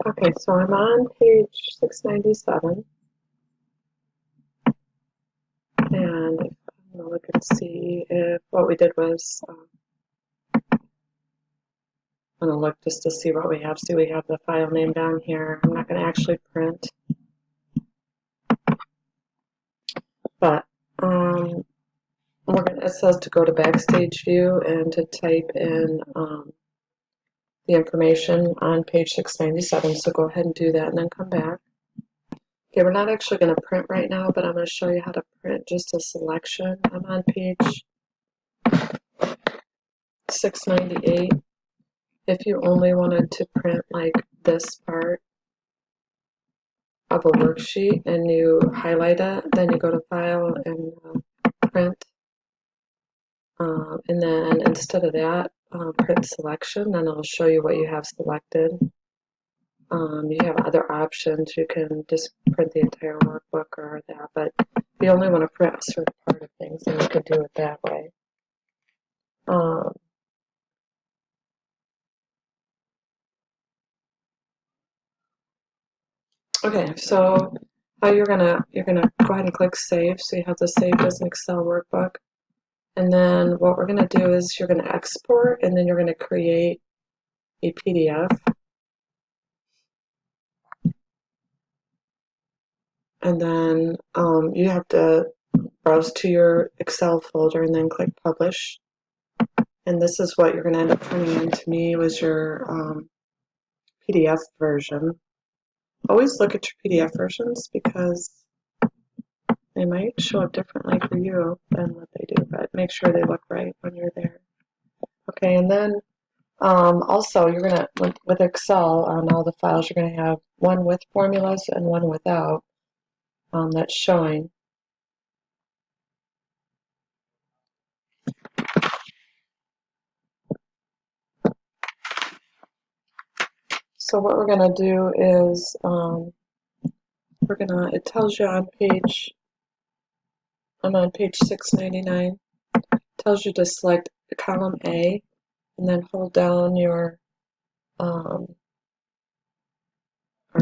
Okay, so I'm on page 697, and I'm going to look and see if what we did was, I'm going to look just to see what we have. See, we have the file name down here. I'm not going to actually print, but it says to go to Backstage View and to type in the information on page 697, so go ahead and do that and then come back. Okay, we're not actually going to print right now, but I'm going to show you how to print just a selection. I'm on page 698. If you only wanted to print like this part of a worksheet and you highlight it, then you go to File and Print. And then instead of that, print selection, then it'll show you what you have selected. You have other options. You can just print the entire workbook or that, but if you only want to print a certain part of things, then you can do it that way. Okay, so you're gonna go ahead and click Save, so you have this saved as an Excel workbook. And then what we're gonna do is you're gonna export, and then you're gonna create a PDF. And then you have to browse to your Excel folder and then click Publish. And this is what you're going to end up turning in. To me was your PDF version. Always look at your PDF versions because they might show up differently for you than what they do, but make sure they look right when you're there. Okay, and then also you're going to, with Excel on all the files, you're going to have one with formulas and one without that's showing. So what we're going to do is it tells you on page, I'm on page 699, it tells you to select column A and then hold down your, or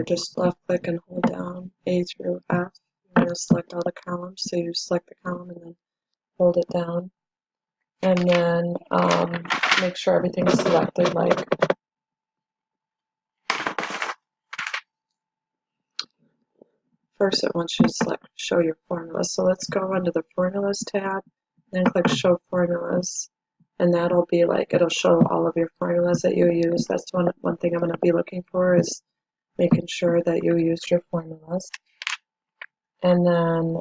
just left click and hold down A through F. You're going to select all the columns, so you select the column and then hold it down. And then make sure everything's selected, like first it wants you to select show your formulas. So let's go under the formulas tab, then click show formulas, and that'll be like, it'll show all of your formulas that you use. That's one thing I'm going to be looking for, is making sure that you used your formulas. And then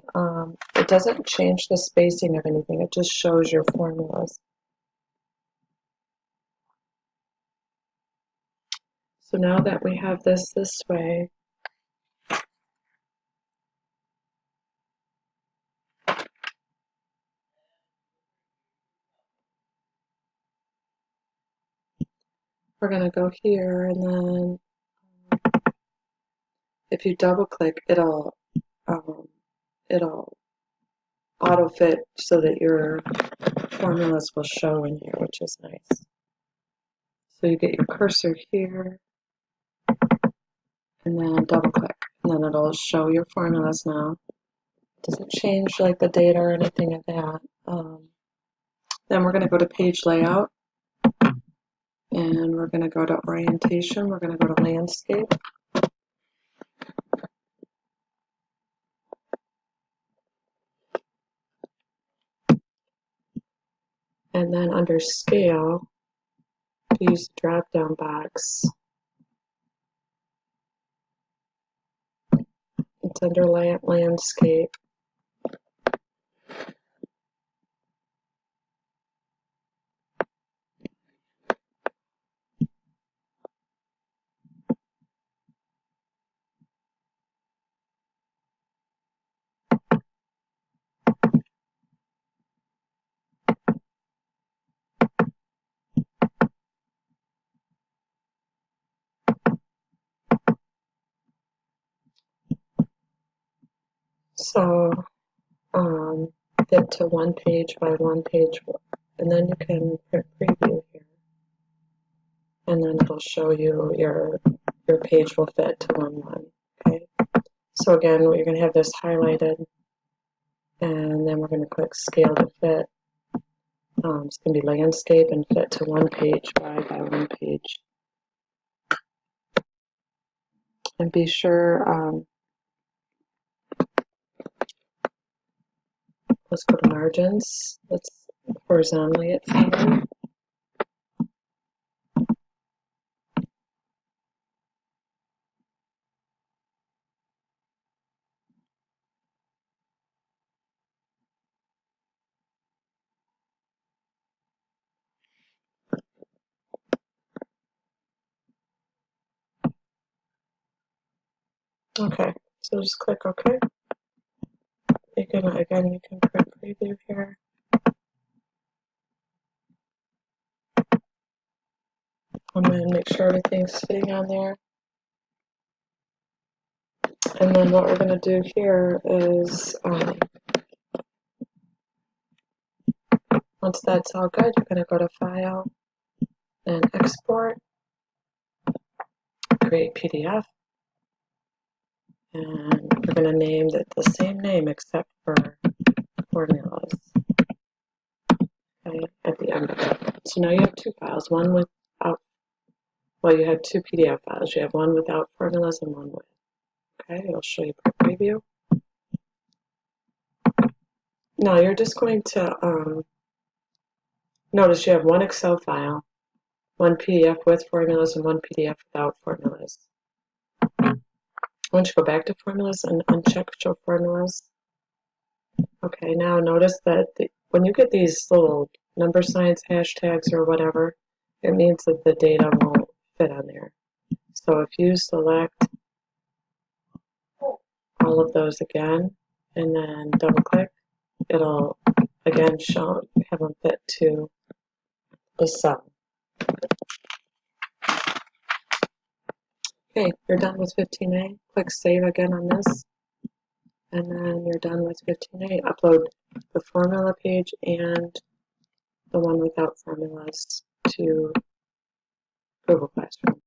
it doesn't change the spacing of anything, it just shows your formulas. So now that we have this way, we're going to go here, and then if you double click, it'll auto fit so that your formulas will show in here, which is nice. So you get your cursor here, and then double click, and then it'll show your formulas now. It doesn't change like the data or anything of that. Then we're going to go to page layout, and we're going to go to orientation. We're going to go to landscape. And then under scale, use the drop down box. It's under landscape. So fit to one page by one page, and then you can print preview here, and then it'll show you your your page will fit to 1-1. Okay. So again, you're going to have this highlighted, and then we're going to click Scale to Fit. It's going to be Landscape and Fit to 1 page by 1 page. And be sure, let's go to Margins. Let's horizontally at 5. Okay, so just click OK. You can click Preview here. And then make sure everything's fitting on there. And then what we're going to do here is, once that's all good, you're going to go to File and Export, create PDF, and we're going to name it the same name except for formulas. Okay, at the end of it. So now you have 2 files, one without, well, you have 2 PDF files. You have one without formulas and one with. Okay, I'll show you per preview. Now you're just going to notice you have one Excel file, one PDF with formulas, and one PDF without formulas. Once you go back to formulas and uncheck Show Formulas. Okay, now notice that when you get these little number signs, hashtags, or whatever, it means that the data won't fit on there. So if you select all of those again and then double click, it'll again have them fit to the cell. Okay, you're done with 15A. Click Save again on this, and then you're done with 15A. Upload the formula page and the one without formulas to Google Classroom.